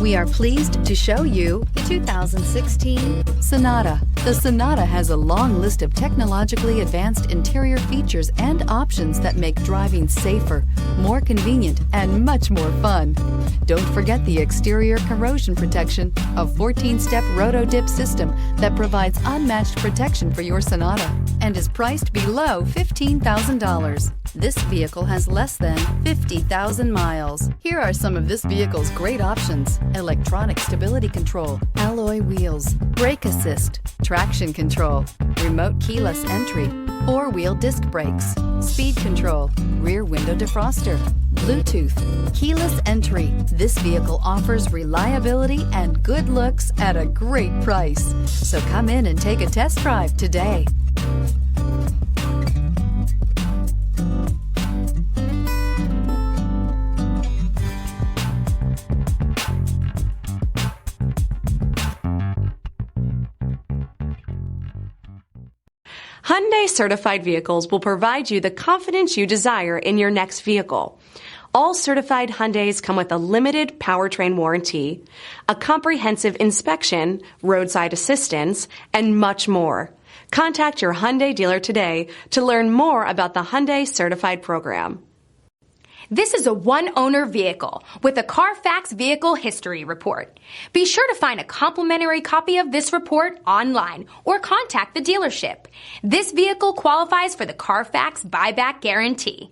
We are pleased to show you the 2016 Sonata. The Sonata has a long list of technologically advanced interior features and options that make driving safer, more convenient, and much more fun. Don't forget the exterior corrosion protection, a 14-step roto-dip system that provides unmatched protection for your Sonata and is priced below $15,000. This vehicle has less than 50,000 miles. Here are some of this vehicle's great options: electronic stability control, alloy wheels, brake assist, traction control, remote keyless entry, four-wheel disc brakes, speed control, rear window defroster, Bluetooth, keyless entry. This vehicle offers reliability and good looks at a great price. So come in and take a test drive today. Hyundai certified vehicles will provide you the confidence you desire in your next vehicle. All certified Hyundais come with a limited powertrain warranty, a comprehensive inspection, roadside assistance, and much more. Contact your Hyundai dealer today to learn more about the Hyundai certified program. This is a one-owner vehicle with a CARFAX Vehicle History Report. Be sure to find a complimentary copy of this report online or contact the dealership. This vehicle qualifies for the CARFAX Buyback Guarantee.